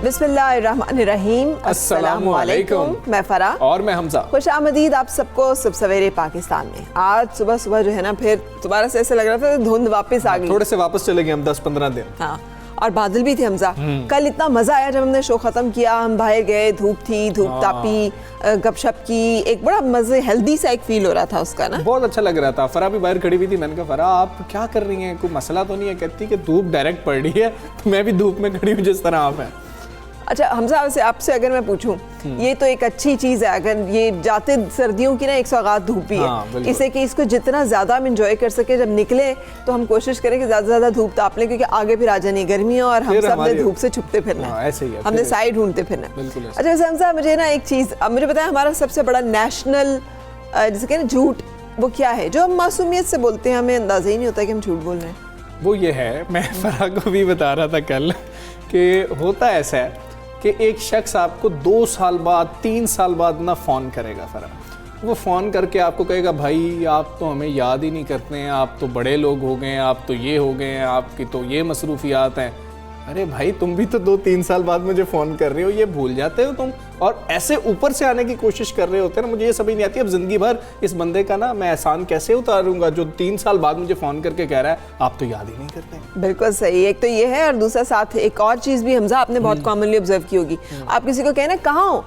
बिस्मिल्लाहिर्रहमानिर्रहीम। अस्सलामु अलैकुम। मैं फरा और मैं हमजा। खुश आमदीद आप सबको सुबह सवेरे पाकिस्तान में। आज सुबह सुबह जो है ना फिर दोबारा से ऐसा लग रहा था धुंध वापस आ गई, थोड़े से वापस चले गए हम 10-15 दिन। हाँ, और बादल भी थे हमजा। कल इतना मजा आया जब हमने शो खत्म किया, हम बाहर गए, धूप थी, धूप तापी, गपशप की, एक बड़ा मजे हेल्दी सा एक फील हो रहा था उसका ना, बहुत अच्छा लग रहा था। फरा भी बाहर खड़ी हुई थी, मैंने कहा फरा आप क्या कर रही हैं, कोई मसला तो नहीं है? कहती कि धूप डायरेक्ट पड़ रही है तो मैं भी धूप में खड़ी हूँ जिस तरह आप हैं। अच्छा हमजा आपसे अगर मैं पूछूं, ये तो एक अच्छी चीज़ है, अगर ये जाते सर्दियों की ना एक सौगात धूप ही है, इसे कि इसको जितना ज़्यादा हम इंजॉय कर सके, जब निकले तो हम कोशिश करें कि ज़्यादा से ज़्यादा धूप ताप लें, क्योंकि आगे फिर आ जानी गर्मी है और हम सब ने धूप से छुपते फिरना है, ऐसे ही है, हमने साइड ढूंढते फिरना। अच्छा वैसे हमजा मुझे ना एक चीज़, अब मुझे बताया हमारा सबसे बड़ा नेशनल जिसे कहते हैं झूठ, वो क्या है जो हम मासूमियत से बोलते हैं, हमें अंदाज़ा ही नहीं होता कि हम झूठ बोल रहे हैं? वो ये है, मैं फरा को भी बता रहा था कल कि होता ऐसा है कि एक शख्स आपको 2 साल बाद 3 साल बाद ना फ़ोन करेगा। फरा वो फ़ोन करके आपको कहेगा भाई आप तो हमें याद ही नहीं करते हैं, आप तो बड़े लोग हो गए हैं, आप तो ये हो गए हैं, आपकी तो ये मसरूफियात हैं। अरे भाई तुम भी तो 2-3 साल बाद मुझे फ़ोन कर रहे हो, ये भूल जाते हो तुम, और ऐसे ऊपर से आने की कोशिश कर रहे होते हैं ना। मुझे ये समझ नहीं आती अब ज़िंदगी भर इस बंदे का ना मैं एहसान कैसे उतारूंगा जो 3 साल बाद मुझे फ़ोन करके कह रहा है आप तो याद ही नहीं करते। बिल्कुल सही, एक तो ये है और दूसरा साथ एक और चीज़ भी हमजा आपने बहुत कॉमनली ऑब्जर्व की होगी, आप किसी को कहना कहाँ हो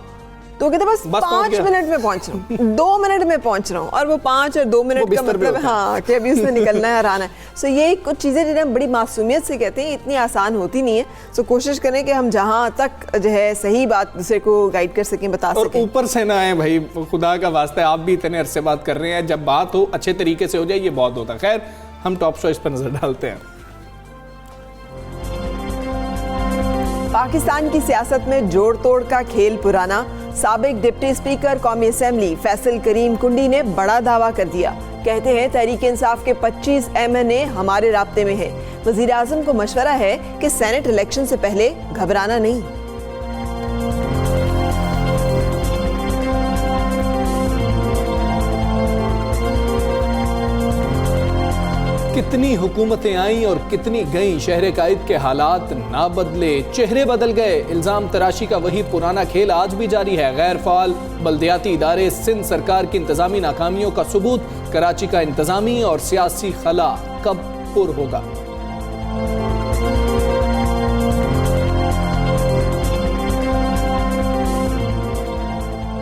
तो कहते बस 5 मिनट में पहुंच रहा हूँ, 2 मिनट में पहुंच रहा हूँ, और वो 5 और 2 मिनट का मतलब हाँ कि अभी उसने निकलना है और आना है। सो ये कुछ चीज़ें जिन्हें हम बड़ी मासूमियत से कहते हैं, इतनी आसान होती नहीं है। सो कोशिश करें कि हम जहाँ तक जो है सही बात दूसरे को गाइड कर सकें, बता सकें, और ऊपर से ना आए भाई, खुदा का वास्ता है आप भी इतने अरसे बात कर रहे हैं, जब बात हो अच्छे तरीके से हो जाए ये बहुत होता है। खैर हम टॉप चॉइस पर नजर डालते हैं। पाकिस्तान की सियासत में जोड़ तोड़ का खेल पुराना, साबिक डिप्टी स्पीकर कौमी असेंबली फैसल करीम कुंडी ने बड़ा दावा कर दिया। कहते हैं तहरीक इंसाफ के 25 MNA हमारे राब्ते में है। वजीर आजम को मशवरा है कि सेनेट इलेक्शन से पहले घबराना नहीं। कितनी हुकूमतें आईं और कितनी गईं, शहर कायद के हालात ना बदले, चेहरे बदल गए। इल्जाम तराशी का वही पुराना खेल आज भी जारी है। गैर फाल बल्दियाती इदारे, सिंध सरकार की इंतजामी नाकामियों का सबूत, कराची का इंतजामी और सियासी खला कब पुर होगा?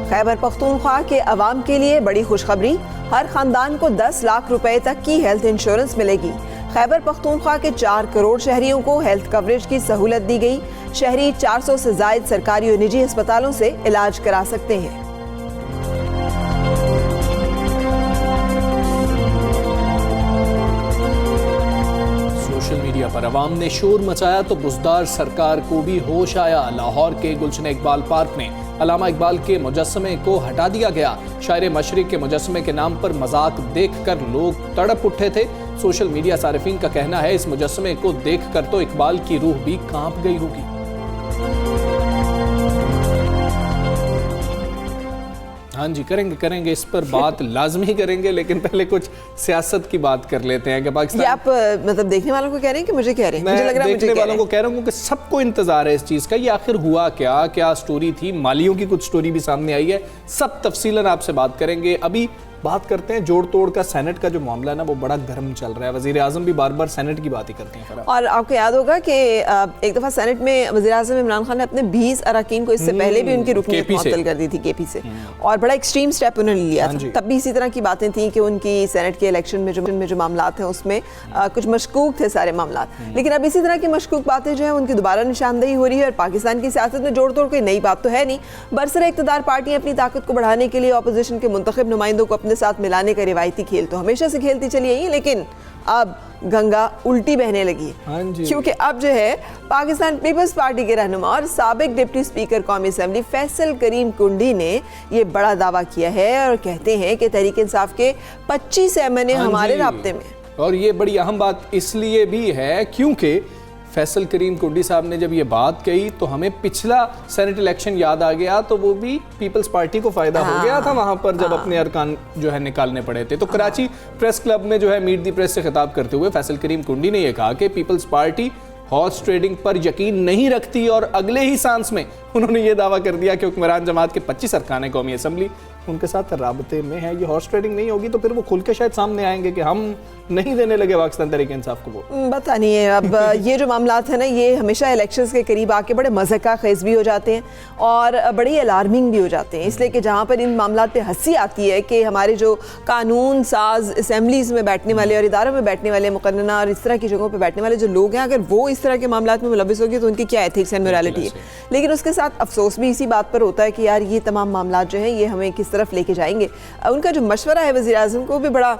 खैबर पख्तूनख्वा के अवाम के लिए बड़ी खुशखबरी, हर खानदान को 10 लाख रुपए तक की हेल्थ इंश्योरेंस मिलेगी। खैबर पख्तूनख्वा के 4 करोड़ शहरियों को हेल्थ कवरेज की सहूलत दी गई। शहरी 400 से जायद सरकारी और निजी अस्पतालों से इलाज करा सकते हैं। सोशल मीडिया पर अवाम ने शोर मचाया तो बुज़दार सरकार को भी होश आया। लाहौर के गुलशन इकबाल पार्क में अल्लामा इकबाल के मुजस्समे को हटा दिया गया। शायर मशरिक के मुजस्समे के नाम पर मजाक देखकर लोग तड़प उठे थे। सोशल मीडिया सारिफीन का कहना है इस मुजस्समे को देखकर तो इकबाल की रूह भी कांप गई होगी। हाँ जी, करेंगे इस पर बात लाजमी करेंगे, लेकिन पहले कुछ सियासत की बात कर लेते हैं कि पाकिस्तान। ये आप मतलब देखने वालों को कह रहे हैं कि मुझे कह रहे हैं? मुझे लग रहा है देखने वालों को कह रहा हूँ कि सबको इंतजार है इस चीज़ का। ये आखिर हुआ क्या स्टोरी थी? मालियों की कुछ स्टोरी भी सामने आई है, सब तफसीलन आपसे बात करेंगे। अभी बात करते हैं जोड़ तोड़ का। सेनेट का जो मामला है ना वो बड़ा गर्म चल रहा है। वजीर आजम भी बार बार सेनेट की बात ही करते हैं। और आपको याद होगा कि एक दफ़ा सेनेट में वजीर आजम इमरान खान ने अपने 20 अरकान को इससे पहले भी उनकी रुकनीत मुअत्तल कर दी थी केपी से, और बड़ा एक्सट्रीम स्टेप उन्होंने लिया था। तब भी इसी तरह की बातें थी कि उनकी सेनेट के इलेक्शन में जो मामला हैं उसमें कुछ मशकूक थे सारे मामला। लेकिन अब इसी तरह की मशकूक बातें जो है उनकी दोबारा निशानदेही हो रही है। और पाकिस्तान की सियासत में जोड़ तोड़ कोई नई बात तो है नहीं। बरसरे इक़्तिदार पार्टियां अपनी ताकत को बढ़ाने के लिए अपोजिशन के मुंतखब नुमाइंदों को अपने साथ मिलाने का रिवायती खेल तो हमेशा से खेलती चली आई है, लेकिन अब गंगा उल्टी बहने लगी हाँ है, जी। क्योंकि अब जो है पाकिस्तान पीपल्स पार्टी के रहनुमा और साबिक डिप्टी स्पीकर कौमी असेंबली फैसल करीम कुंडी ने ये बड़ा दावा किया है और कहते हैं कि तहरीक इंसाफ के 25 MNA हाँ हमारे जी। राब्ते में। और ये बड़ी अहम बात इसलिए भी है क्योंकि फैसल करीम कुंडी साहब ने जब ये बात कही तो हमें पिछला सेनेट इलेक्शन याद आ गया, तो वो भी पीपल्स पार्टी को फायदा हो गया था वहां पर जब अपने अरकान जो है निकालने पड़े थे। तो कराची प्रेस क्लब में जो है मीट दी प्रेस से खिताब करते हुए फैसल करीम कुंडी ने यह कहा कि पीपल्स पार्टी हॉर्स ट्रेडिंग पर यकीन नहीं रखती और अगले ही सांस में उन्होंने ये दावा कर दिया कि हुक्मरान जमात के 25 अरकान कौमी असम्बली उनके साथ राबते में है। ये हॉर्स ट्रेडिंग नहीं होगी तो फिर वो खुल के शायद सामने आएंगे कि हम नहीं देने लगे पाकिस्तान तहरीक इंसाफ को वोट। पता नहीं है, अब ये जो मामलात है ना, ये हमेशा इलेक्शंस के करीब आके बड़े मज़ाक़ा ख़ेज़ भी हो जाते हैं और बड़ी अलार्मिंग भी हो जाते हैं, इसलिए कि जहाँ पर इन मामलात पे हंसी आती है कि हमारे जो कानून साज असम्बलीज़ में बैठने वाले और इदारों में बैठने वाले मुक़न्नना और इस तरह की जगहों पर बैठने वाले जो लोग हैं, अगर वो इस तरह के मामलात में मुलविस होगी तो उनकी क्या एथिक्स एंड मोरालिटी है। लेकिन उसके साथ अफसोस भी इसी बात पर होता है कि यार ये तमाम मामलात जो हैं ये हमें किस तरफ लेके जाएंगे। उनका जो मशवरा है वज़ीर आज़म को भी बड़ा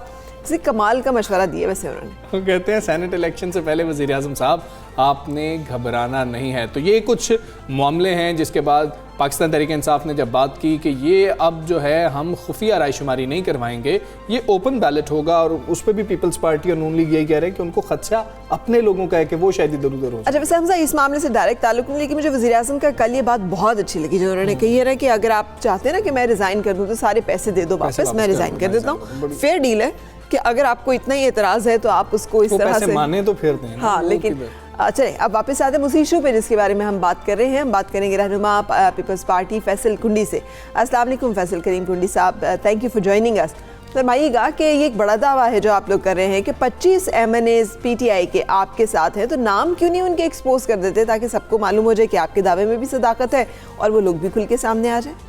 कमाल का मशवरा दिया वैसे उन्होंने। वो कहते हैं सेनेट इलेक्शन से पहले वज़ीर आज़म साहब आपने घबराना नहीं है। तो ये कुछ मामले हैं जिसके बाद पाकिस्तान तहरीक इंसाफ ने जब बात की कि ये अब जो है हम खुफिया रायशुमारी नहीं करवाएंगे, ये ओपन बैलेट होगा और उस पर भी पीपल्स पार्टी और नून लीग यही कह रहे हैं कि उनको खदशा अपने लोगों का है कि वो शायद इधर उधर हो। अच्छा वैसे हमजा इस मामले से डायरेक्ट ताल्लुक नहीं, लेकिन मुझे वज़ीर आज़म का कल ये बात बहुत अच्छी लगी जो उन्होंने कही है कि अगर आप चाहते हैं ना कि मैं रिज़ाइन कर दूँ तो सारे पैसे दे दो वापस, मैं रिज़ाइन कर देता हूँ। फेयर डील है कि अगर आपको इतना ही एतराज़ है तो आप उसको इस तरह से माने तो फिर दें। हाँ, लेकिन चलिए अब वापस आते हैं उसी इशू पे जिसके बारे में हम बात कर रहे हैं। हम बात करेंगे रहनुमा पीपल्स पार्टी फैसल कुंडी से। अस्सलाम वालेकुम Faisal Karim Kundi sahab, thank you for joining us. फरमाइएगा कि ये एक बड़ा दावा है जो आप लोग कर रहे हैं कि 25 MNAs PTI के आपके साथ हैं, तो नाम क्यों नहीं उनके एक्सपोज कर देते ताकि सबको मालूम हो जाए कि आपके दावे में भी सदाकत है और वो लोग भी खुल के सामने आ जाए।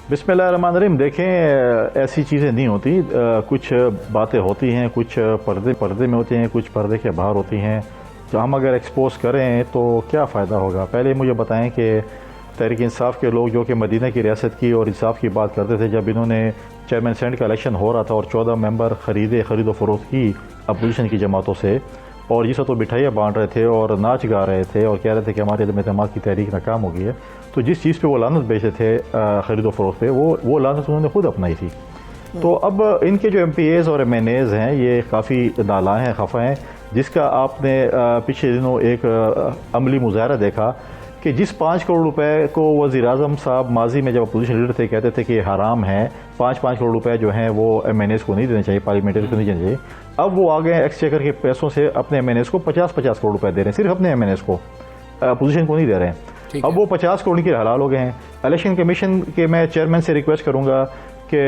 बिस्मिल्लाहिर्रहमानिर्रहीम। देखें, ऐसी चीज़ें नहीं होती, कुछ बातें होती हैं, कुछ पर्दे में होती हैं, कुछ पर्दे के बाहर होती हैं। तो हम अगर एक्सपोज करें तो क्या फ़ायदा होगा। पहले मुझे बताएं कि तहरीक इंसाफ के लोग जो कि मदीना की रियासत की और इंसाफ की बात करते थे, जब इन्होंने चेयरमैन सेनेट का इलेक्शन हो रहा था और 14 मेंबर खरीद व फरोख्त की अपोजिशन की जमातों से, और जिसे तो मिठाइयाँ बांट रहे थे और नाच गा रहे थे और कह रहे थे कि हमारे इल्म की तहरीक नाकाम हो गई है, तो जिस चीज़ पे वो लानत बेचे थे ख़रीदो फरोख्त पे, वो लानत उन्होंने खुद अपनाई थी। तो अब इनके जो MPAs और MNAs हैं ये काफ़ी नाला हैं, खफा हैं, जिसका आपने पिछले दिनों एक अमली मुजाहरा देखा कि जिस 5 करोड़ रुपए को वज़ीर आज़म साहब माजी में जब अपोजिशन लीडर थे कहते थे कि हराम है, 5-5 करोड़ रुपए जो हैं वो MNAs को नहीं देने चाहिए, पार्लियामेंट्री को नहीं देने चाहिए, अब वो आ गए एक्सचेकर के पैसों से अपने MNAs को 50-50 करोड़ रुपए दे रहे हैं, सिर्फ अपने MNAs को, अपोजिशन को नहीं दे रहे हैं। अब वो 50 करोड़ के हलाल हो गए हैं। इलेक्शन कमीशन के मैं चेयरमैन से रिक्वेस्ट करूँगा कि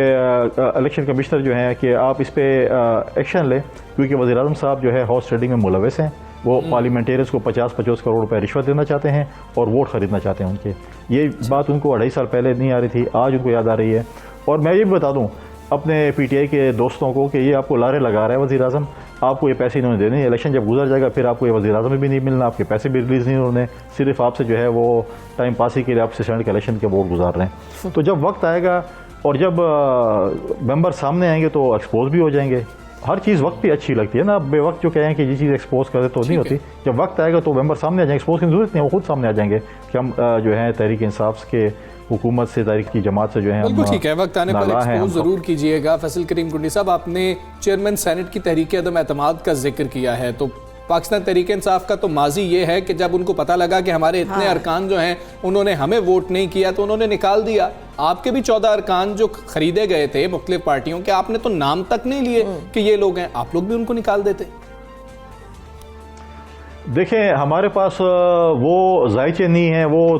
इलेक्शन कमिश्नर जो है कि आप इस पर एक्शन लें, क्योंकि वज़ीर आज़म साहब जो है हॉर्स ट्रेडिंग में मुलविस हैं। वो पार्लियामेंटेरियंस को 50-50 करोड़ रुपए रिश्वत देना चाहते हैं और वोट ख़रीदना चाहते हैं उनके। ये बात उनको 2.5 साल पहले नहीं आ रही थी, आज उनको याद आ रही है। और मैं ये भी बता दूं अपने PTI के दोस्तों को कि ये आपको लारे लगा रहा है वज़ीर आज़म, आपको ये पैसे इन्होंने देने, इलेक्शन जब गुजर जाएगा फिर आपको ये वज़ीर आज़म भी नहीं मिलना, आपके पैसे भी रिलीज़ नहीं होने, सिर्फ आपसे जो है वो टाइम पास ही के लिए आपसे सेनेट के इलेक्शन के वोट गुजार रहे हैं। तो जब वक्त आएगा और जब मेंबर सामने आएंगे तो एक्सपोज भी हो जाएंगे। हर चीज़ वक्त पे अच्छी लगती है ना, बेवक्त जो कहें कि ये चीज़ एक्सपोज कर दे तो नहीं होती। जब वक्त आएगा तो मेंबर सामने आ जाएंगे, एक्सपोज की जरूरत नहीं है, वो खुद सामने आ जाएंगे कि हम जो है तहरीक इंसाफ के हुकूमत से, तहरीक की जमात से जो है बिल्कुल ठीक है, वक्त आने पर एक्सपोज जरूर कीजिएगा। फैसल करीम कुंडी साहब, आपने चेयरमैन सेनेट की तहरीक अदम एतमाद का जिक्र किया है, तो पाकिस्तान तहरीक इंसाफ का तो माजी ये है कि जब उनको पता लगा कि हमारे इतने अरकान जो हैं उन्होंने हमें वोट नहीं किया तो उन्होंने निकाल दिया। आपके भी 14 अरकान जो खरीदे गए थे मुख्तलिफ पार्टियों के, आपने तो नाम तक नहीं लिए कि ये लोग हैं, आप लोग भी उनको निकाल देते। देखें, हमारे पास वो जायचे नहीं है, वो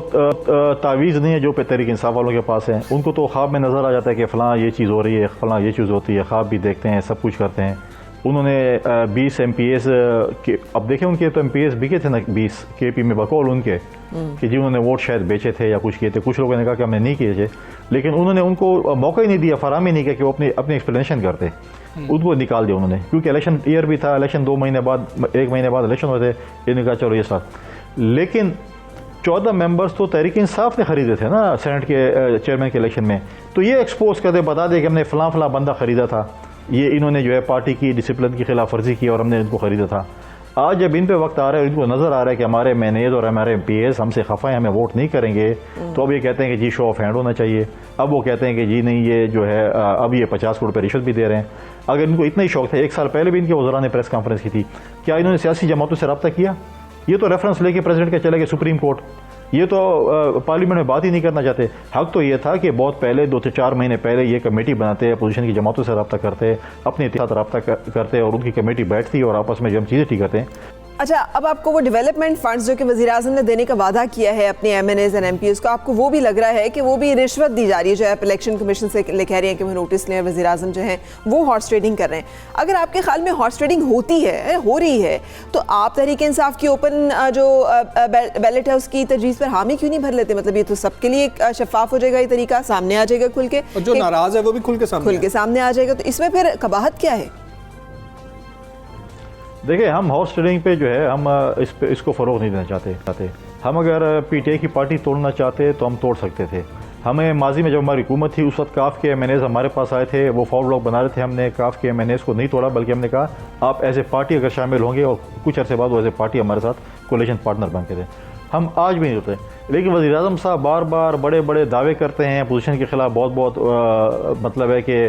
तावीज़ नहीं है जो तहरीक इंसाफ वालों के पास है। उनको तो ख्वाब में नज़र आ जाता है कि फ़लाँ ये चीज़ हो रही है, फ़लाँ ये चीज़ होती है, ख्वाब भी देखते हैं, सब कुछ करते हैं। उन्होंने 20 MPAs के, अब देखें उनके तो MPAs बिके थे ना 20 KP में बकौल उनके कि जी उन्होंने वोट शायद बेचे थे या कुछ किए थे। कुछ लोगों ने कहा कि हमने नहीं किए थे, लेकिन उन्होंने उनको मौका ही नहीं दिया, फराहम ही नहीं किया कि वो अपनी एक्सप्लेनेशन करते। उनको निकाल दिया उन्होंने, क्योंकि इलेक्शन ईयर भी था, इलेक्शन 2 महीने बाद, 1 महीने बाद इलेक्शन हुए थे, इन्होंने कहा चलो ये साथ। लेकिन 14 मेंबर्स तो तहरीक इंसाफ ने खरीदे थे ना सेनेट के चेयरमैन के इलेक्शन में, तो ये एक्सपोज कर दे, बता दे कि हमने फलां बंदा खरीदा था। ये इन्होंने जो है पार्टी की डिसिप्लिन की खिलाफ वर्जी की और हमने इनको ख़रीदा था। आज जब इन पे वक्त आ रहा है, इनको नज़र आ रहा है कि हमारे मैनेज और हमारे MPs हमसे खफा हैं, हमें वोट नहीं करेंगे, तो अब ये कहते हैं कि जी शो ऑफ हैंड होना चाहिए। अब वो कहते हैं कि जी नहीं, ये जो है अब ये 50 करोड़ रुपये रिश्वत भी दे रहे हैं। अगर इनको इतना ही शौक था, 1 साल पहले भी इनके वज़रा ने प्रेस कॉन्फ्रेंस की थी, क्या इन्होंने सियासी जमातों से रब्ता किया? ये तो रेफरेंस लेके प्रेसिडेंट के चले गए सुप्रीम कोर्ट, ये तो पार्लियामेंट में बात ही नहीं करना चाहते। हक तो ये था कि बहुत पहले 2 से 4 महीने पहले ये कमेटी बनाते, अपोजिशन की जमातों से रब्ता करते, अपने साथ रब्ता करते और उनकी कमेटी बैठती और आपस में जब चीज़ें ठीक करते हैं। अच्छा, अब आपको वो डेवलपमेंट फंड्स जो कि वज़ीर-ए-आज़म ने देने का वादा किया है अपने MNAs और MPs को, आपको वो भी लग रहा है कि वो भी रिश्वत दी जा रही है? जो है इलेक्शन कमीशन से कह रही है कि वो नोटिस लें, वज़ीर-ए-आज़म जो हैं वो हॉर्स ट्रेडिंग कर रहे हैं। अगर आपके ख्याल में हॉर्स ट्रेडिंग होती है, हो रही है, तो आप तहरीक-ए-इंसाफ की ओपन जो बैलेट है उसकी तजवीज़ पर हामी क्यों नहीं भर लेते? मतलब ये तो सबके लिए शफाफ हो जाएगा, ये तरीका सामने आ जाएगा खुल के, जो नाराज़ है वो भी खुल के सामने आ जाएगा, तो इसमें फिर कबाहत क्या है? देखिए, हम हॉर्स ट्रेडिंग पे जो है हम इसको फ़रोग़ नहीं देना चाहते। हम अगर PTI की पार्टी तोड़ना चाहते तो हम तोड़ सकते थे। हमें माजी में जब हमारी हुकूमत थी उस वक्त काफ के MNAs हमारे पास आए थे, वो फॉर ब्लॉक बना रहे थे। हमने काफ के MNAs को नहीं तोड़ा, बल्कि हमने कहा आप एज ए पार्टी अगर शामिल होंगे, और कुछ अर्से बाद वो एज ए पार्टी हमारे साथ कोलिशन पार्टनर बन के थे। हम आज भी नहीं होते, लेकिन वज़ीर-ए-आज़म साहब बार बार बड़े बड़े दावे करते हैं अपोजिशन के ख़िलाफ़, बहुत मतलब है कि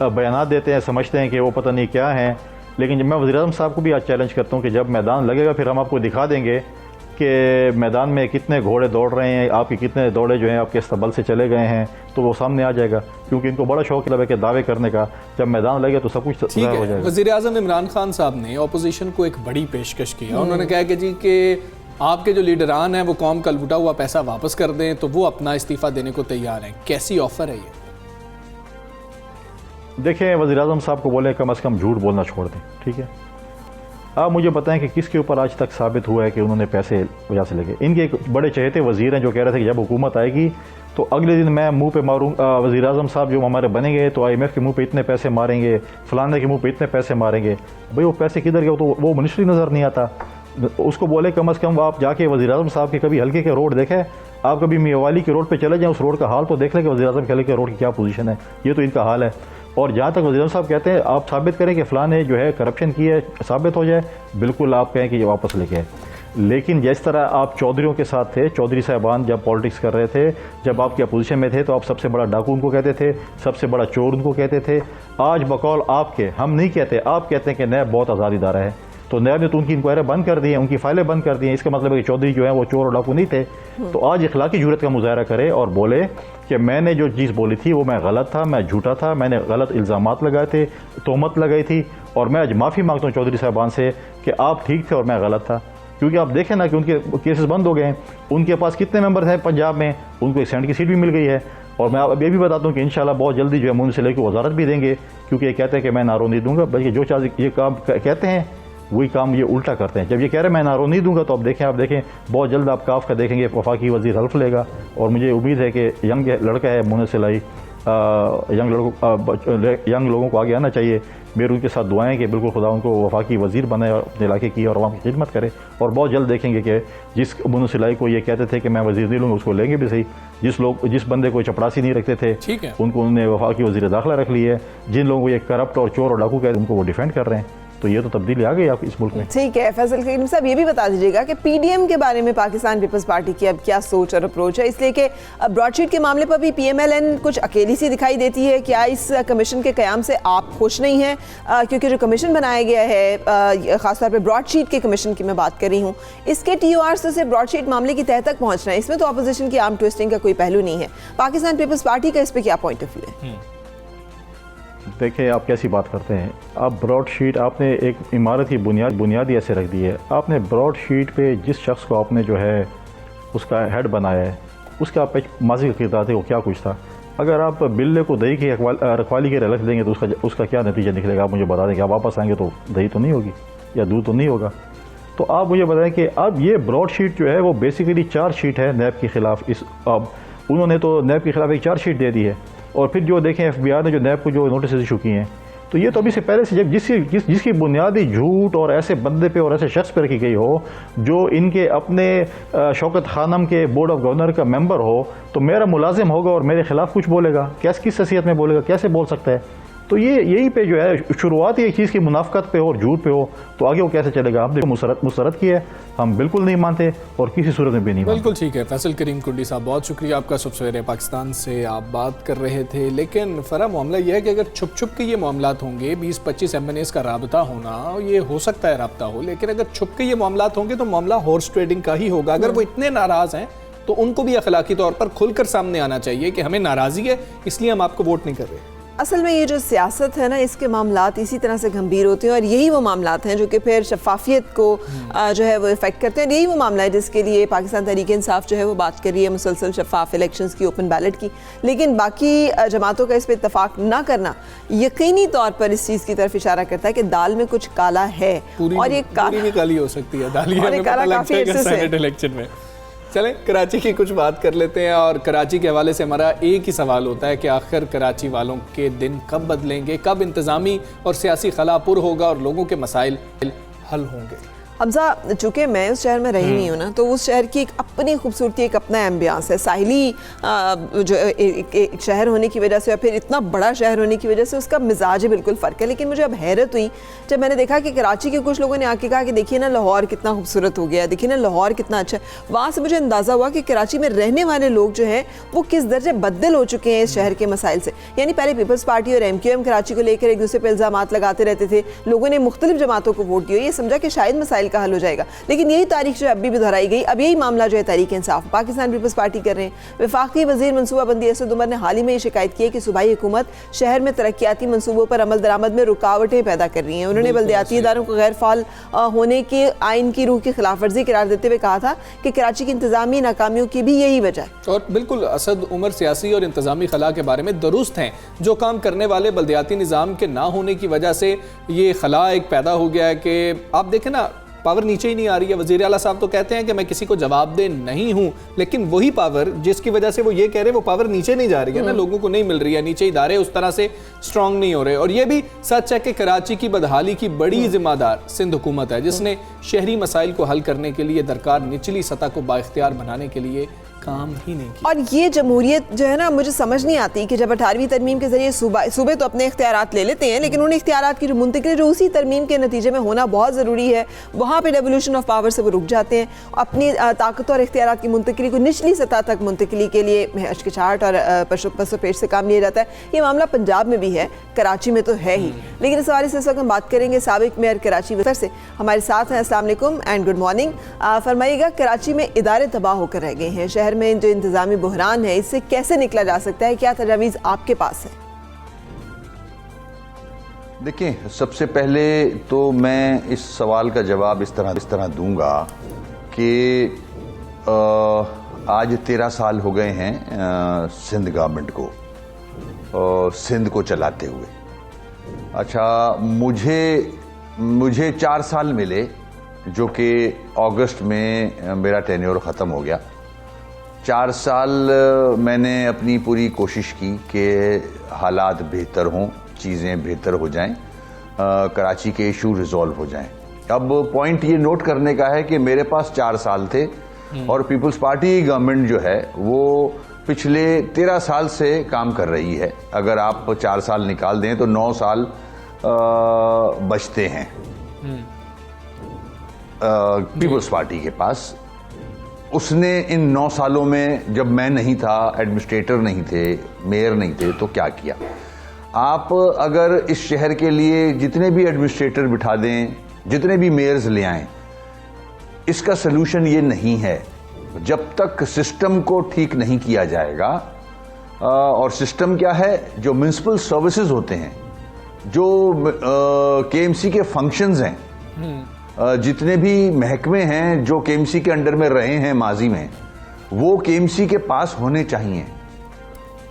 बयान देते हैं, समझते हैं कि वो पता नहीं क्या हैं। लेकिन जब मैं वज़ीर-ए-आज़म साहब को भी आज चैलेंज करता हूँ कि जब मैदान लगेगा फिर हम आपको दिखा देंगे कि मैदान में कितने घोड़े दौड़ रहे हैं, आपके कितने दौड़े जो हैं आपके इस्तबल से चले गए हैं, तो वो सामने आ जाएगा। क्योंकि इनको बड़ा शौक है कि दावे करने का, जब मैदान लगे तो सब कुछ ज़ाहिर हो जाएगा। वज़ीर-ए-आज़म इमरान खान साहब ने अपोजिशन को एक बड़ी पेशकश की, उन्होंने कहा कि जी कि आपके जो लीडरान हैं वो कौम का लूटा हुआ पैसा वापस कर दें, तो वो अपना इस्तीफ़ा देने को तैयार हैं। कैसी ऑफ़र है ये? देखें, वज़ीर-ए-आज़म साहब को बोले कम से कम झूठ बोलना छोड़ दें, ठीक है। आप मुझे बताएं कि किसके ऊपर आज तक साबित हुआ है कि उन्होंने पैसे वजह से लेके। इनके एक बड़े चहेते वज़ीर हैं जो कह रहे थे कि जब हुकूमत आएगी तो अगले दिन मैं मुंह पे मारूंगा, वज़ीर-ए-आज़म साहब जो हमारे बनेंगे तो IMF के मुंह पे इतने पैसे मारेंगे, फलाने के मुंह पे इतने पैसे मारेंगे। भाई वो पैसे किधर गए? तो वो मिनिस्ट्री नज़र नहीं आता। उसको बोले कम से कम आप जाके वज़ीर-ए-आज़म साहब के कभी हल्के के रोड देखें, आप कभी मियावाली के रोड पे चले जाएं, उस रोड का हाल तो देख लें कि वज़ीर-ए-आज़म के हल्के रोड की क्या पोजीशन है। ये तो इनका हाल है। और जहाँ तक वज़ीर साहब कहते हैं आप साबित करें कि फ़लाँ ने जो है करप्शन की है, साबित हो जाए, बिल्कुल आप कहें कि ये वापस लेके आए। लेकिन जिस तरह आप चौधरियों के साथ थे, चौधरी साहबान जब पॉलिटिक्स कर रहे थे, जब आपकी अपोजिशन में थे, तो आप सबसे बड़ा डाकू उनको कहते थे, सबसे बड़ा चोर उनको कहते थे। आज बकौल आपके, हम नहीं कहते, आप कहते हैं कि नैब बहुत आज़ाद इदारा है, तो नैब ने तो उनकी इंक्वायरी बंद कर दी है, उनकी फाइलें बंद कर दी हैं। इसका मतलब है कि चौधरी जो है वो चोर और डाकू नहीं थे। तो आज इखलाकी जुर्रत का मुजाहरा करे और बोले कि मैंने जो चीज़ बोली थी वो मैं गलत था, मैं झूठा था, मैंने गलत इल्ज़ामात लगाए थे, तोहमत लगाई थी, और मैं आज माफ़ी मांगता हूँ चौधरी साहबान से कि आप ठीक थे और मैं गलत था। क्योंकि आप देखें ना कि उनके केसेस बंद हो गए हैं। उनके पास कितने मेंबर हैं पंजाब में, उनको एक सेनेट की सीट भी मिल गई है। और मैं अब ये भी बताता हूँ कि इंशाल्लाह बहुत जल्दी जो है मुझे से लेकर वजारत भी देंगे, क्योंकि ये कहते हैं कि मैं नारो नहीं दूंगा, बल्कि जो चार्ज ये काम कहते हैं वही काम ये उल्टा करते हैं। जब ये कह रहे हैं मैं नारो नहीं दूंगा, तो आप देखें बहुत जल्द आप काफ का देखेंगे वफाकी वज़ीर हल्फ लेगा। और मुझे उम्मीद है कि यंग लड़का है मुने सिलाई, यंग लोगों को आगे आना चाहिए। मेरी उनके साथ दुआएं कि बिल्कुल खुदा उनको वफाकी वज़ीर बनाए और अपने इलाके की और अवाम की खिदमत करे। और बहुत जल्द देखेंगे कि जिस मुने सिलाई को ये कहते थे कि मैं वज़ीर नहीं लूँगा, उसको लेंगे भी सही। जिस बंदे को चपड़ासी नहीं रखते थे, उनको उन्होंने वफाकी वज़ीर दाखिला रख ली है। जिन लोगों को ये करप्ट और चोर और डाकू कहते उनको वो डिफेंड कर रहे हैं। तो ये तो तब्दीली आ गई आप इस मुल्क में। ठीक है, फैसल करीम साहब ये भी बता दीजिएगा कि PDM के बारे में पाकिस्तान पीपल्स पार्टी की अब क्या सोच और अप्रोच है, इसलिए कि ब्रॉडशीट के मामले पर भी PMLN कुछ अकेली सी दिखाई देती है। क्या इस कमीशन के क़याम से आप खुश नहीं हैं? क्योंकि जो कमीशन बनाया गया है, ख़ासतौर पर ब्रॉडशीट के कमीशन की मैं बात कर रही हूँ, इसके TOR से सिर्फ ब्रॉडशीट मामले की तह तक पहुँचना है, इसमें तो अपोजिशन की आर्म ट्विस्टिंग का कोई पहलू नहीं है। पाकिस्तान पीपल्स पार्टी का इस पर क्या पॉइंट ऑफ व्यू है? देखिए, आप कैसी बात करते हैं। आप ब्रॉडशीट, आपने एक इमारत की बुनियादी ऐसे रख दी है। आपने ब्रॉडशीट पे जिस शख्स को आपने जो है उसका हेड बनाया है, उसका आप माजी का किरदार थे, वो क्या कुछ था। अगर आप बिल्ले को दही की रखवाली के रख देंगे तो उसका क्या नतीजा निकलेगा, आप मुझे बता देंगे। आप वापस आएंगे तो दही तो नहीं होगी या दूध तो नहीं होगा। तो आप मुझे बताएं कि अब ये ब्रॉडशीट जो है वो बेसिकली चार्जशीट है नैब के ख़िलाफ़। अब उन्होंने तो नैब के ख़िलाफ़ एक चार्जशीट दे दी है, और फिर जो देखें FBI ने जो नैब को जो नोटिस इशू किए हैं, तो ये तो अभी से पहले से जब जिसकी बुनियादी झूठ और ऐसे बंदे पे और ऐसे शख्स पर रखी गई हो, जो इनके अपने शौकत खानम के बोर्ड ऑफ गवर्नर का मेंबर हो, तो मेरा मुलाजिम होगा और मेरे खिलाफ कुछ बोलेगा, किस हैसियत में बोलेगा, कैसे बोल सकता है? तो ये यही पे जो है शुरुआत एक चीज़ की मुनाफकत पे हो और झूठ पे हो, तो आगे वो कैसे चलेगा? आपने मुसरत की है, हम बिल्कुल नहीं मानते और किसी सूरत में भी नहीं मानते। बिल्कुल ठीक है। फैसल करीम कुंडी साहब, बहुत शुक्रिया आपका। सवेरे पाकिस्तान से आप बात कर रहे थे, लेकिन फरा मामला यह है कि अगर छुप छुप के ये मामलात होंगे, 20-25 MNAs का राबता होना, ये हो सकता है राबता हो, लेकिन अगर छुप के ये मामलात होंगे तो मामला हॉर्स ट्रेडिंग का ही होगा। अगर वो इतने नाराज़ हैं तो उनको भी अखलाकी तौर पर खुलकर सामने आना चाहिए कि हमें नाराज़गी है, इसलिए हम आपको वोट नहीं कर रहे। असल में ये जो सियासत है ना, इसके मामलात इसी तरह से गंभीर होते हैं और यही वो मामलात हैं जो कि फिर शफाफियत को जो है वो इफेक्ट करते हैं। यही वो मामला है जिसके लिए पाकिस्तान तहरीक-ए-इंसाफ जो है वो बात कर रही है मुसलसल शफाफ इलेक्शंस की, ओपन बैलेट की। लेकिन बाकी जमातों का इस पर इतफाक ना करना यकीनी तौर पर इस चीज़ की तरफ इशारा करता है कि दाल में कुछ काला है और ये काली हो सकती है दाल, ये काला काफी अरसे से इलेक्शन में। चलें कराची की कुछ बात कर लेते हैं, और कराची के हवाले से हमारा एक ही सवाल होता है कि आखिर कराची वालों के दिन कब बदलेंगे, कब इंतज़ामी और सियासी खला पुर होगा और लोगों के मसाइल हल होंगे। हमजा, चूँकि मैं उस शहर में रही हुई हूँ ना, तो उस शहर की एक अपनी खूबसूरती, एक अपना एम्बियंस है। साहिली जो एक शहर होने की वजह से या फिर इतना बड़ा शहर होने की वजह से उसका मिजाज बिल्कुल फ़र्क है। लेकिन मुझे अब हैरत हुई जब मैंने देखा कि कराची के कुछ लोगों ने आके कहा कि देखिए ना लाहौर कितना खूबसूरत हो गया, देखिए ना लाहौर कितना अच्छा है। वहाँ से मुझे अंदाज़ा हुआ कि कराची में रहने वाले लोग जो हैं वो किस दर्जे बदल हो चुके हैं इस शहर के मसाइल से। यानी पहले पीपल्स पार्टी और MQM कराची को लेकर एक दूसरे पर इल्ज़ामात लगाते रहते थे, लोगों ने मुख्तलिफ जमातों को वोट दिया, ये समझा कि शायद मसाइल का हल हो जाएगा। लेकिन यही तारीख जो अभी भी दोहराई गई। अब यही मामला जो है तहरीक-ए-इंसाफ पाकिस्तान पीपल्स पार्टी कर रहे हैं। वफाकी वजीर मनसूबाबंदी असद उमर ने हाल ही में ये शिकायत की है कि सूबाई हुकूमत शहर में तरक्याती मनसूबों पर अमल दरामद में रुकावटें पैदा कर रही हैं। उन्होंने बल्दियाती इदारों को गैर फाल होने के आइन की रूह की खिलाफ वर्जी करार देते हुए कहा था कि कराची की इंतजामी नाकामियों की भी यही वजह है। और बिल्कुल असद उमर सियासी और इंतजामी खला के बारे में दुरुस्त हैं। जो काम करने वाले बल्दियाती निज़ाम के ना होने की वजह से ये खला एक पैदा हो गया है कि आप देखें ना, पावर नीचे ही नहीं आ रही है। वज़ीर आला साहब तो कहते हैं कि मैं किसी को जवाबदेह नहीं हूं, लेकिन वही पावर जिसकी वजह से वो ये कह रहे हैं वो पावर नीचे नहीं जा रही है ना, लोगों को नहीं मिल रही है। नीचे इदारे उस तरह से स्ट्रांग नहीं हो रहे। और ये भी सच है कि कराची की बदहाली की बड़ी जिम्मेदार सिंध हुकूमत है, जिसने शहरी मसाइल को हल करने के लिए दरकार निचली सतह को बाइख्तियार बनाने के लिए काम ही नहीं किया। और ये जमहूरियत जो है ना, मुझे समझ नहीं आती कि जब 18वीं तरमीम के जरिए सूबे तो अपने इख्तियारात ले लेते हैं, लेकिन उन इख्तियारात की जो मुंतकिली जो उसी तरमीम के नतीजे में होना बहुत ज़रूरी है, वहाँ पे डेवोल्यूशन ऑफ पावर से वो रुक जाते हैं। अपनी ताकत और इख्तियारात की मुंतकिली को निचली सतह तक मुंतकिली के लिए हिचकिचाहट और पसोपेश से काम लिया जाता है। ये मामला पंजाब में भी है, कराची में तो है ही। लेकिन इस हवाले से इस वक्त हम बात करेंगे साबिक मेयर कराची वतर से। हमारे साथ हैं। अस्सलाम वालेकुम एंड गुड मॉर्निंग। फरमाइएगा, कराची में इदारे तबाह होकर रह गए हैं, शहर में जो इंतजामी बहरान है इससे कैसे निकला जा सकता है, क्या तजावीज़ आपके पास है? देखिए, सबसे पहले तो मैं इस सवाल का जवाब इस तरह दूंगा कि आज 13 साल हो गए हैं सिंध गवर्नमेंट को सिंध को चलाते हुए। अच्छा, मुझे 4 साल मिले, जो कि अगस्त में मेरा टेन्योर ख़त्म हो गया। 4 साल मैंने अपनी पूरी कोशिश की कि हालात बेहतर हों, चीज़ें बेहतर हो जाएं, कराची के इशू रिजॉल्व हो जाएं। अब पॉइंट ये नोट करने का है कि मेरे पास 4 साल थे और पीपल्स पार्टी गवर्नमेंट जो है वो पिछले 13 साल से काम कर रही है। अगर आप 4 साल निकाल दें तो 9 साल बचते हैं पीपल्स पार्टी के पास। उसने इन 9 सालों में, जब मैं नहीं था, एडमिनिस्ट्रेटर नहीं थे, मेयर नहीं थे, तो क्या किया? आप अगर इस शहर के लिए जितने भी एडमिनिस्ट्रेटर बिठा दें, जितने भी मेयर्स ले आएं, इसका सलूशन ये नहीं है जब तक सिस्टम को ठीक नहीं किया जाएगा। और सिस्टम क्या है? जो म्युनिसिपल सर्विसेज होते हैं, जो KMC के फंक्शंस हैं, जितने भी महकमे हैं जो KMC के अंडर में रहे हैं माजी में, वो KMC के पास होने चाहिए।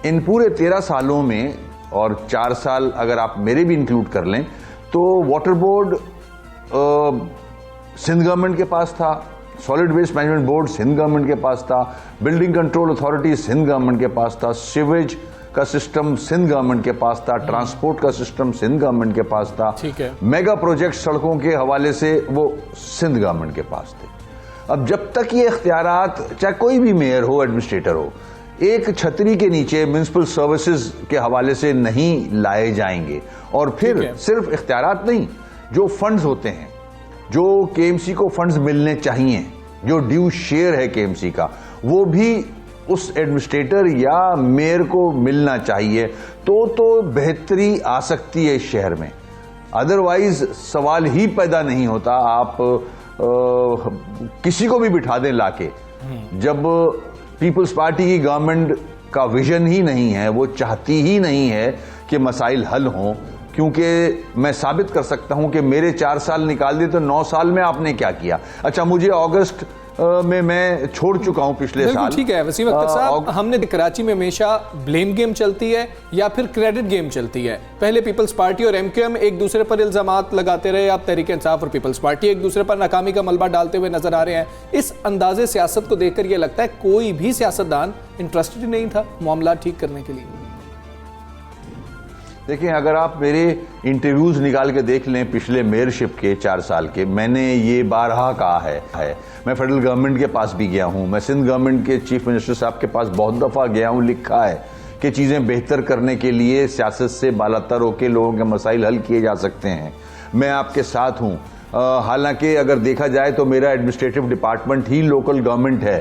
इन पूरे 13 सालों में, और 4 साल अगर आप मेरे भी इंक्लूड कर लें, तो वाटर बोर्ड सिंध गवर्नमेंट के पास था, solid waste management board Sindh government के पास था, building control authority Sindh government के पास था, सीवेज का सिस्टम सिंध गवर्नमेंट के पास था, ट्रांसपोर्ट का सिस्टम सिंध गवर्नमेंट के पास था, मेगा प्रोजेक्ट सड़कों के हवाले से वो सिंध गवर्नमेंट के पास थे। अब जब तक ये इख्तियारात, चाहे कोई भी मेयर हो, एडमिनिस्ट्रेटर हो, एक छतरी के नीचे म्युनिसिपल सर्विसेज के हवाले से नहीं लाए जाएंगे। और फिर सिर्फ इख्तियारात नहीं, जो फंड्स होते हैं, जो केएमसी को फंड्स मिलने चाहिए, जो ड्यू शेयर है केएमसी का, वो भी उस एडमिनिस्ट्रेटर या मेयर को मिलना चाहिए। तो बेहतरी आ सकती है इस शहर में। अदरवाइज सवाल ही पैदा नहीं होता। आप किसी को भी बिठा दें लाके, जब पीपल्स पार्टी की गवर्नमेंट का विजन ही नहीं है, वो चाहती ही नहीं है कि मसाइल हल हों, क्योंकि मैं साबित कर सकता हूं कि मेरे 4 साल निकाल दिए तो 9 साल में आपने क्या किया। अच्छा, मुझे अगस्त में मैं छोड़ चुका हूं पिछले साल। ठीक है वसीम अख्तर साहब, हमने कराची में हमेशा ब्लेम गेम चलती है या फिर क्रेडिट गेम चलती है। पहले पीपल्स पार्टी और एमक्यूएम एक दूसरे पर इल्जामात लगाते रहे, अब तहरीक इंसाफ और पीपल्स पार्टी एक दूसरे पर नाकामी का मलबा डालते हुए नजर आ रहे हैं। इस अंदाजे सियासत को देखकर यह लगता है कोई भी सियासतदान इंटरेस्टेड नहीं था मामला ठीक करने के लिए। देखिए, अगर आप मेरे इंटरव्यूज निकाल के देख लें पिछले मेयरशिप के 4 साल के, मैंने ये बारहा कहा है। मैं फेडरल गवर्नमेंट के पास भी गया हूं, मैं सिंध गवर्नमेंट के चीफ मिनिस्टर साहब के पास बहुत दफा गया हूं, लिखा है कि चीजें बेहतर करने के लिए सियासत से बालातर होकर लोगों के मसाइल हल किए जा सकते हैं। मैं आपके साथ हूं। हालांकि अगर देखा जाए तो मेरा एडमिनिस्ट्रेटिव डिपार्टमेंट ही लोकल गवर्नमेंट है।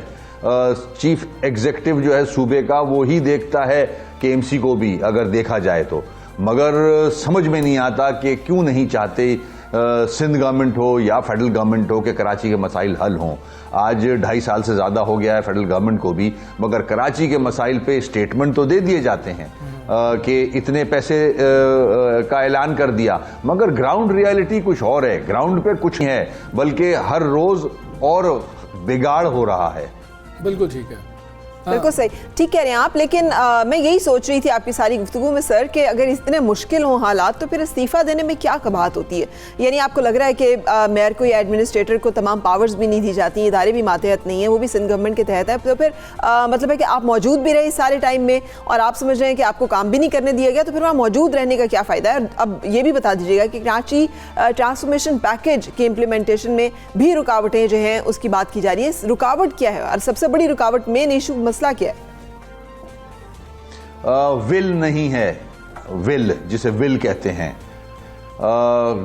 चीफ एग्जीक्यूटिव जो है सूबे का, वो ही देखता है केएमसी को भी, अगर देखा जाए तो। मगर समझ में नहीं आता कि क्यों नहीं चाहते सिंध गवर्नमेंट हो या फेडरल गवर्नमेंट हो कि कराची के मसाइल हल हों। आज 2.5 साल से ज़्यादा हो गया है फेडरल गवर्नमेंट को भी, मगर कराची के मसाइल पे स्टेटमेंट तो दे दिए जाते हैं कि इतने पैसे का ऐलान कर दिया, मगर ग्राउंड रियलिटी कुछ और है। ग्राउंड पे कुछ है, बल्कि हर रोज़ और बिगाड़ हो रहा है। बिल्कुल ठीक है, बिल्कुल सही, ठीक कह रहे हैं आप। लेकिन मैं यही सोच रही थी आपकी सारी गुफ्तगू में सर कि अगर इतने मुश्किल हों हालात तो फिर इस्तीफ़ा देने में क्या कबाहत होती है। यानी आपको लग रहा है कि मेयर को या एडमिनिस्ट्रेटर को तमाम पावर्स भी नहीं दी जाती, इदारे भी मातहत नहीं है, वो भी सिंध गवर्नमेंट के तहत है, तो फिर मतलब है कि आप मौजूद भी रहे इस सारे टाइम में और आप समझ रहे हैं कि आपको काम भी नहीं करने दिया गया, तो फिर वहाँ मौजूद रहने का क्या फ़ायदा है। अब ये भी बता दीजिएगा कि कराची ट्रांसफॉर्मेशन पैकेज के इम्प्लीमेंटेशन में भी रुकावटें जो हैं उसकी बात की जा रही है। रुकावट क्या है और सबसे बड़ी रुकावट, मेन इशू, मसला क्या है? विल नहीं है, विल जिसे विल कहते हैं।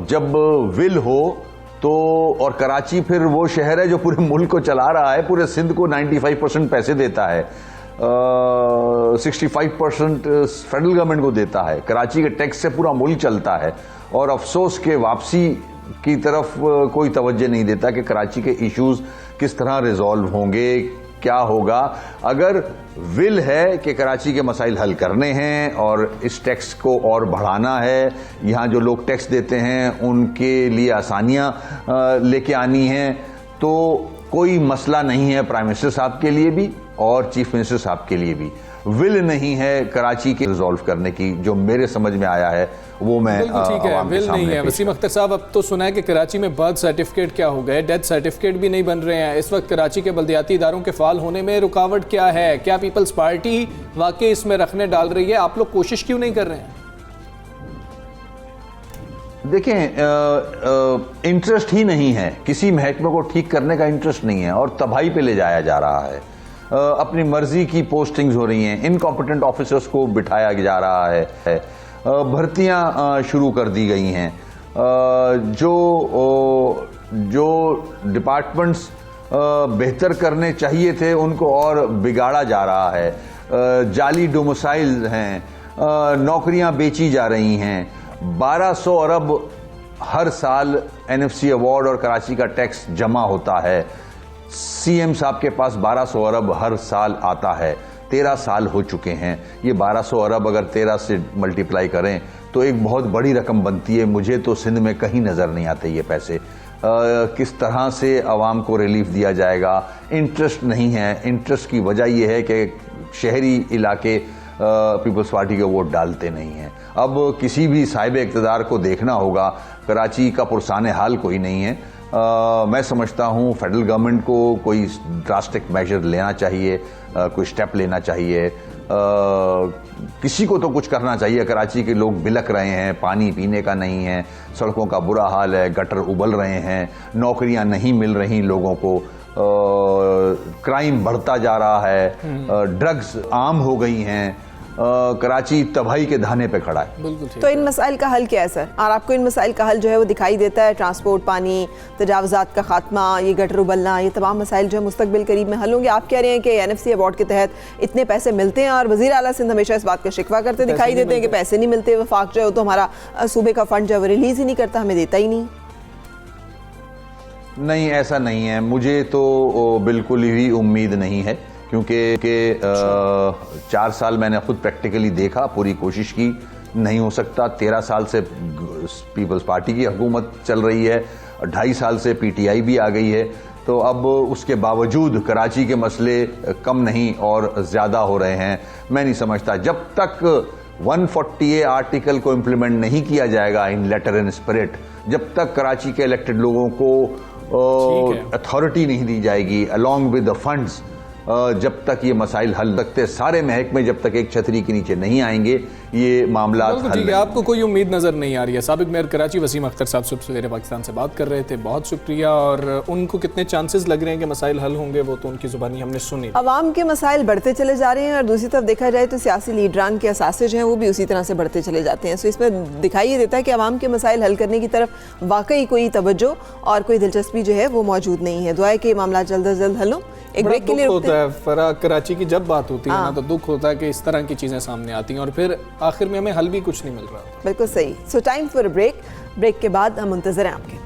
जब विल हो तो, और कराची फिर वो शहर है जो पूरे मुल्क को चला रहा है, पूरे सिंध को 95% पैसे देता है, 65% फेडरल गवर्नमेंट को देता है, कराची के टैक्स से पूरा मुल्क चलता है। और अफसोस के वापसी की तरफ कोई तवज्जो नहीं देता कि कराची के इश्यूज किस तरह रिजॉल्व होंगे, क्या होगा। अगर विल है कि कराची के मसाइल हल करने हैं और इस टैक्स को और बढ़ाना है, यहाँ जो लोग टैक्स देते हैं उनके लिए आसानियाँ लेके आनी हैं, तो कोई मसला नहीं है प्राइम मिनिस्टर साहब के लिए भी और चीफ मिनिस्टर साहब के लिए भी। विल नहीं है कराची के रिजॉल्व करने की, जो मेरे समझ में आया है वो मैं ठीक है, विल नहीं है। वसीम अख्तर साहब, अब तो सुना है कि कराची में बर्थ सर्टिफिकेट क्या हो गए, डेथ सर्टिफिकेट भी नहीं बन रहे हैं। इस वक्त कराची के बल्दियाती इदारों के फाल होने में रुकावट क्या है? क्या पीपल्स पार्टी वाकई इसमें रखने डाल रही है? आप लोग कोशिश क्यों नहीं कर रहे हैं? देखें, इंटरेस्ट ही नहीं है, किसी महकमे को ठीक करने का इंटरेस्ट नहीं है और तबाही पे ले जाया जा रहा है। अपनी मर्जी की पोस्टिंग्स हो रही हैं, इनकॉम्पिटेंट ऑफिसर्स को बिठाया जा रहा है, भर्तियां शुरू कर दी गई हैं, जो डिपार्टमेंट्स बेहतर करने चाहिए थे उनको और बिगाड़ा जा रहा है, जाली डोमिसाइल हैं, नौकरियां बेची जा रही हैं, 1200 अरब हर साल एनएफसी अवार्ड और कराची का टैक्स जमा होता है। सीएम साहब के पास 1200 अरब हर साल आता है, 13 साल हो चुके हैं। ये 1200 अरब अगर 13 से मल्टीप्लाई करें तो एक बहुत बड़ी रकम बनती है। मुझे तो सिंध में कहीं नज़र नहीं आते ये पैसे। किस तरह से आवाम को रिलीफ दिया जाएगा? इंटरेस्ट नहीं है। इंटरेस्ट की वजह यह है कि शहरी इलाके पीपल्स पार्टी के वोट डालते नहीं हैं। अब किसी भी साहिब इक़्तिदार को देखना होगा, कराची का पुरसाने हाल कोई नहीं है। मैं समझता हूँ फेडरल गवर्नमेंट को कोई ड्रास्टिक मेजर लेना चाहिए, कोई स्टेप लेना चाहिए, किसी को तो कुछ करना चाहिए। कराची के लोग बिलक रहे हैं, पानी पीने का नहीं है, सड़कों का बुरा हाल है, गटर उबल रहे हैं, नौकरियां नहीं मिल रही लोगों को। क्राइम बढ़ता जा रहा है, ड्रग्स आम हो गई हैं, कराची तबाही के धाने पे खड़ा है। बिल्कुल ठीक तो इन मसाइल का हल क्या है सर? और आपको इन मसाइल का हल जो है वो दिखाई देता है? ट्रांसपोर्ट, पानी, तजावजात का खात्मा, ये गटर उबलना, ये तमाम मसाइल जो है मुस्तकबिल करीब में हल होंगे? आप कह रहे हैं कि NFC अवार्ड के तहत इतने पैसे मिलते हैं और वज़ीर आला सिंध हमेशा इस बात का शिकवा करते दिखाई देते हैं कि पैसे नहीं मिलते। वफाक जो है तो हमारा सूबे का फंड जो है रिलीज़ ही नहीं करता, हमें देता ही नहीं। नहीं, ऐसा नहीं है, मुझे तो बिल्कुल ही उम्मीद नहीं है, क्योंकि 4 साल मैंने खुद प्रैक्टिकली देखा, पूरी कोशिश की, नहीं हो सकता। 13 साल से पीपल्स पार्टी की हुकूमत चल रही है, 2.5 साल से PTI भी आ गई है, तो अब उसके बावजूद कराची के मसले कम नहीं और ज़्यादा हो रहे हैं। मैं नहीं समझता जब तक 140A आर्टिकल को इम्प्लीमेंट नहीं किया जाएगा इन लेटर एंड स्पिरिट, जब तक कराची के इलेक्टेड लोगों को अथॉरिटी नहीं दी जाएगी अलॉन्ग विद द फंड्स, जब तक ये मसाइल हल रखते सारे महकमे जब तक एक छतरी के नीचे नहीं आएंगे ये मामला हल ठीक है। आपको कोई उम्मीद नज़र नहीं आ रही है? साबिक मेयर कराची वसीम अख्तर साहब सुबह सवेरे पाकिस्तान से बात कर रहे थे, बहुत शुक्रिया। और उनको कितने चांसेस लग रहे हैं कि मसाइल हल होंगे, वो तो उनकी ज़ुबानी हमने सुनी। अवाम के मसाइल बढ़ते चले जा रहे हैं और दूसरी तरफ देखा जाए तो सियासी लीडरान के असासे जो हैं वो भी उसी तरह से बढ़ते चले जाते हैं। सो इसमें दिखाई ये देता है कि अवाम के मसाइल हल करने की तरफ वाकई कोई तवज्जो और कोई दिलचस्पी जो है वो मौजूद नहीं है। दुआ है कि मामला जल्द अज जल्द हल हो। एक ब्रेक के लिए होता है फरा, कराची की जब बात होती है ना तो दुख होता है कि इस तरह की चीज़ें सामने आती हैं और फिर आखिर में हमें हल भी कुछ नहीं मिल रहा। बिल्कुल सही। सो टाइम फॉर ब्रेक के बाद हम मुंतज़र हैं आपके।